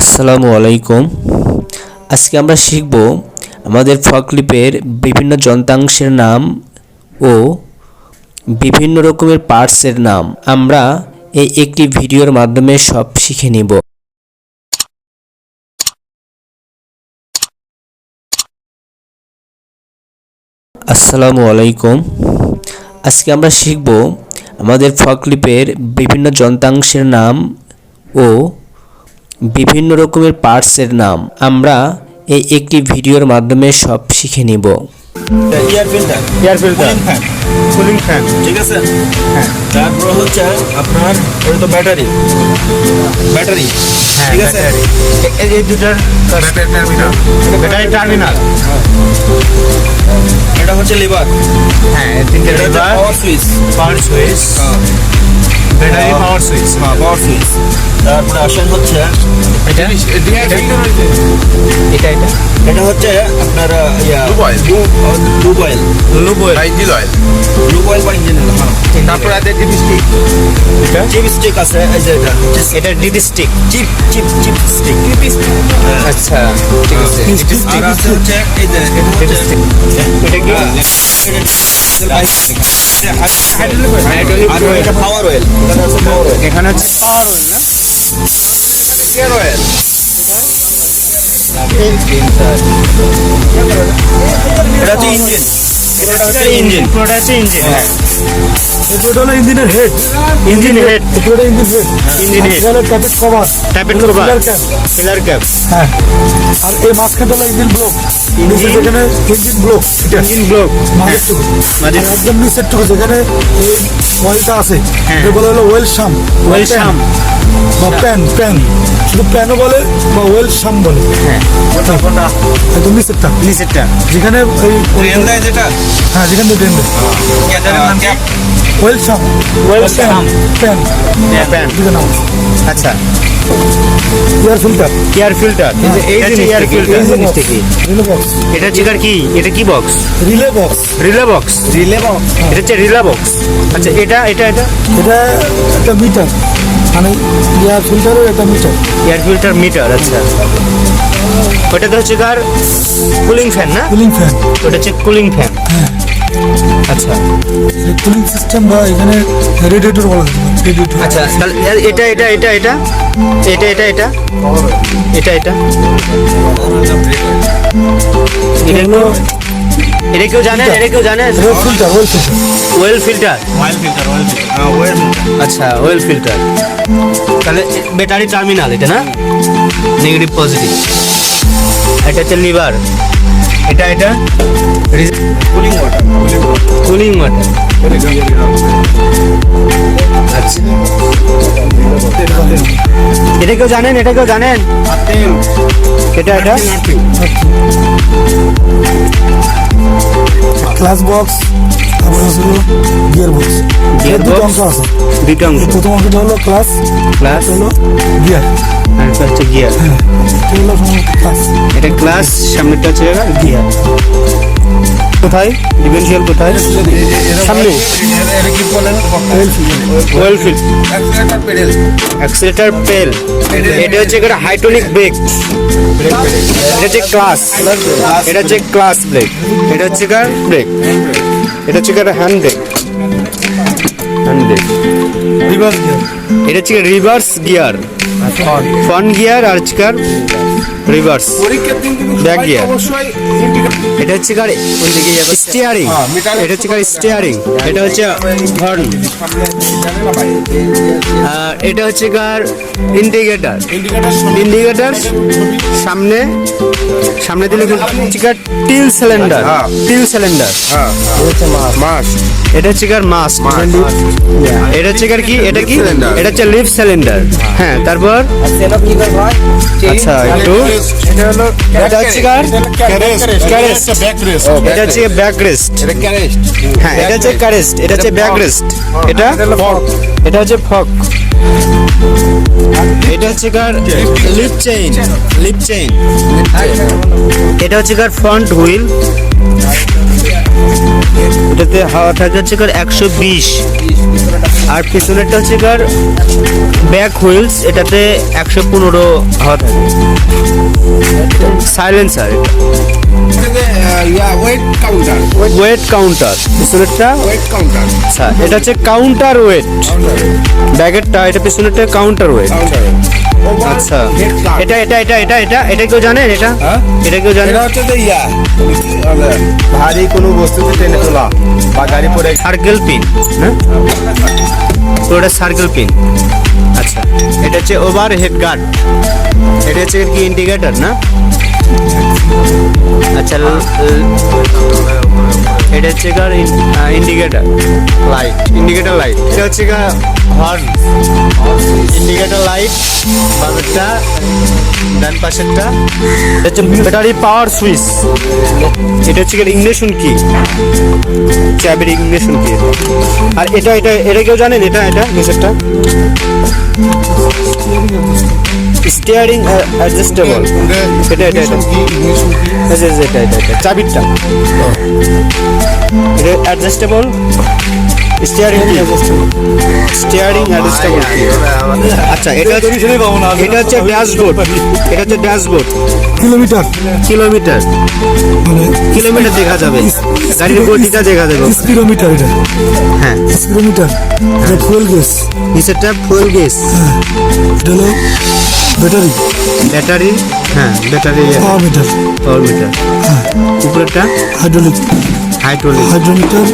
আসসালামু আলাইকুম। আজকে আমরা শিখব আমাদের ফ্রকলিফটের বিভিন্ন যন্ত্রাংশের নাম ও বিভিন্ন রকমের পার্টসের নাম। আমরা এই একটি ভিডিওর মাধ্যমে সব শিখে নিব। আসসালামু আলাইকুম। আজকে আমরা শিখব আমাদের ফ্রকলিফটের বিভিন্ন যন্ত্রাংশের নাম ও বিভিন্ন রকমের পার্টসের নাম। আমরা এই একটি ভিডিওর মাধ্যমে সব শিখে নিব। এয়ার ফিল্টার কুলিং ফ্যান ঠিক আছে। হ্যাঁ তারপর হচ্ছে আপনার ওটা তো ব্যাটারি ঠিক আছে। এই দুটার ব্যাটারি টার্মিনাল এটা হচ্ছে লিভার। হ্যাঁ তিনটে এটা হচ্ছে লিভার পাওয়ার সুইচ। ব্যাটারি পাওয়ার সুইচ পাওয়ার সুইচ। তারপরে আসেন হচ্ছে এটা এটা হচ্ছে আপনার লুব অয়েল বা ইঞ্জিন অয়েল। তারপর আছে ডিপস্টিক চিপ স্টিক আছে, এই যে এটা ডিপস্টিক চিপ স্টিক। আচ্ছা ঠিক আছে আর আছে হচ্ছে এই যে এটা কি আর এটা পাওয়ার অয়েল। এখানে হচ্ছে পাওয়ার অয়েল না এয়ার অয়েল। এটা হচ্ছে ইঞ্জিন। এটা হচ্ছে ইঞ্জিন। পুরোটা হচ্ছে ইঞ্জিন। হ্যাঁ এটা হলো ইঞ্জিনের হেড। ইঞ্জিন হেড এটা ইঞ্জিন হেড। ইঞ্জিন হেড এটা tappet cover. Tappet cover pillar cap হ্যাঁ। আর এই মাঝখানটা হলো ইঞ্জিন ব্লক। নিচে যেখানে ইঞ্জিন ব্লক, ইঞ্জিন ব্লক মাঝেরটুকু। মাঝে আর একদম নিচেরটুকু যেখানে এই অয়েলটা আছে, এটা বলা হলো ওয়েল শাম। ওয়েলসাম বা প্যান শুধু প্যানও বলে বা ওয়েল শাম বলে। হ্যাঁ একদম নিচেরটা নিচেরটা যেখানে এই ট্রেন দেয় যেটা হ্যাঁ যেখানে ডেন্ড ক্যাটারের নাম কি? ওয়েল শাম ওয়েলসাম প্যান প্যান দুটো নাম। আচ্ছা এয়ার ফিল্টার, এয়ার ফিল্টার এই যে এয়ার ফিল্টার জিনিসটা কি রিলে বক্স, এটা চিকার কি এটা কি box relay box, relay box এটা হচ্ছে রিলে বক্স। আচ্ছা এটা এটা একটা মিটার, মানে এয়ার ফিল্টারের একটা মিটার। Air filter metre. আচ্ছা ওটা তো হচ্ছে কার কুলিং ফ্যান না, কুলিং ফ্যান। ওটা হচ্ছে কুলিং ফ্যান। আচ্ছা কুলিং সিস্টেম বা এখানে রেডিয়েটর বলা হয়। রেডিয়েটর। আচ্ছা তাহলে এটা এটা এটা এটা এটা এটা এটা এটা এটা এটা এগুলো এটা কেউ জানে, এটা কেউ জানে? Well filter, well filter. Well. আচ্ছা ওয়েল ফিল্টার। তাহলে ব্যাটারি টার্মিনাল এটা না, নেগেটিভ পজিটিভ। এটা হচ্ছে লিভার। এটা কুলিং ওয়াটার। Cooling water. আচ্ছা এটা কেউ জানেন, এটা কেউ জানেন? এটা ক্লাস বক্স, তারপরে হচ্ছে গিয়ার বক্স। Gear দুটো box? অংশ আছে। দুইটা অংশ, প্রথম অংশটা হলো ক্লাস, ক্লাস হলো গিয়ার। আর এটা হচ্ছে গিয়ার। এটা হলো সম্ভবত ক্লাস। এটা ক্লাস, সামনেটা হচ্ছে গিয়ার। কোথায় ডিফারেন্সিয়াল কোথায়? সামনে এটা কি বলেন? Well field accelerator pedal. Accelerator পেল। এটা হচ্ছে একটা হাইড্রোলিক ব্রেক। এটা হচ্ছে ক্লাস, এটা হচ্ছে ক্লাস ব্রেক। এটা হচ্ছে কার ব্রেক, এটা হচ্ছে car hand brake. Reverse gear. এটা হচ্ছে রিভার্স গিয়ার, ফ্রন্ট গিয়ার আর হচ্ছে কার রিভার্স ব্যাক গিয়ার। এটা হচ্ছে কার স্টিয়ারিং, এটা হচ্ছে কার স্টিয়ারিং। এটা হচ্ছে হর্ন। আর এটা হচ্ছে কার ইন্ডিকেটর। ইন্ডিকেটর সামনে দিলে হচ্ছে কার টিল সিলিন্ডার। এটা হচ্ছে কার মাস্ট। এটা হচ্ছে কার কি, এটা কি, এটা হচ্ছে লিফট সিলিন্ডার। হ্যাঁ তারপর আচ্ছা একটু এটা হচ্ছে কার ক্যারেস্ট। এটা হচ্ছে ব্যাক রেস্ট। হ্যাঁ এটা হচ্ছে ক্যারেস্ট, এটা হচ্ছে ব্যাক রেস্ট। এটা হচ্ছে ফক। এটা হচ্ছে কার লিফট চেইন। এটা হচ্ছে কার ফ্রন্ট হুইল। এটাতে হাওয়া থাকে হচ্ছে কার 120, আর পিছনেরটা হচ্ছে কার ব্যাক হুইলস, এটাতে 115 হাওয়া থাকে। সাইলেন্সার, ওয়েট কাউন্টার, পিছনেরটা আচ্ছা এটা হচ্ছে কাউন্টার ওয়েট, ব্যাগেরটা এটা পিছনেরটা কাউন্টার ওয়েট। আচ্ছা এটা এটা এটা এটা এটা এটা কেউ জানেন? এটা এটা কেউ জানেন? এটা হচ্ছে যে ভারী কোনো বস্তুকে টেনে তোলা বা গাড়ি পরে সার্কেল পিন, হ্যাঁ পুরোটা সার্কেল পিন। আচ্ছা এটা হচ্ছে ওভার হেড গার্ড, এটা হচ্ছে কি ইন্ডিকেটর না? আচ্ছা এটা হচ্ছে কার ইন্ডিকেটর লাইট, ইন্ডিকেটর লাইট। এটা হচ্ছে হর্ন, ইন্ডিকেটর লাইট বামেরটা, ডান পাশেরটা। এটা হচ্ছে ব্যাটারি পাওয়ার সুইচ, এটা হচ্ছে ইগনিশন কি, চাবির ইগনিশন কি। আর এটা এটা এটা কেউ জানেন? এটা এটা নিচেরটা স্টিয়ারিং অ্যাডজাস্টেবল, এটা এটা এটা এটা এটা এটা চাবিরটা, এটা অ্যাডজাস্টেবল স্টিয়ারিং, স্টিয়ারিং অ্যাডজাস্টেবল। আচ্ছা এটা এটা হচ্ছে ড্যাশবোর্ড, এটা হচ্ছে ড্যাশবোর্ড। কিলোমিটার কিলোমিটার, মানে কিলোমিটার দেখা যাবে, গাড়ির গতিটা দেখা যাবে। স্পিডোমিটার, এটা হ্যাঁ স্পিডোমিটার, এটা ফুয়েল গ্যাস, নিচেরটা ফুয়েল গেজ, এটা হলো ব্যাটারি, ব্যাটারি, হ্যাঁ battery power meter, power meter. উপরেরটা hydraulic, hydraulic, hydrometer,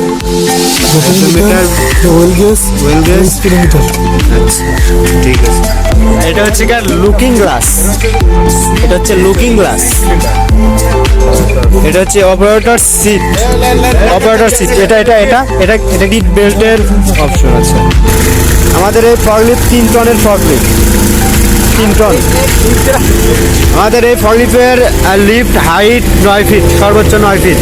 battery meter, oil gas, oil gas. Speedometer. আচ্ছা ঠিক আছে। এটা হচ্ছে লুকিং গ্লাস, এটা হচ্ছে লুকিং গ্লাস। এটা হচ্ছে অপারেটর সিট, অপারেটর সিট। এটা এটা এটা এটা এটা কি বেল্টের অপশন আছে। আমাদের এই ফগলিফট 3 টনের ফগলিফট, 3 টন। আমাদের এই ফগলিফটের লিফট হাইট 9 ফিট, সর্বোচ্চ 9 ফিট।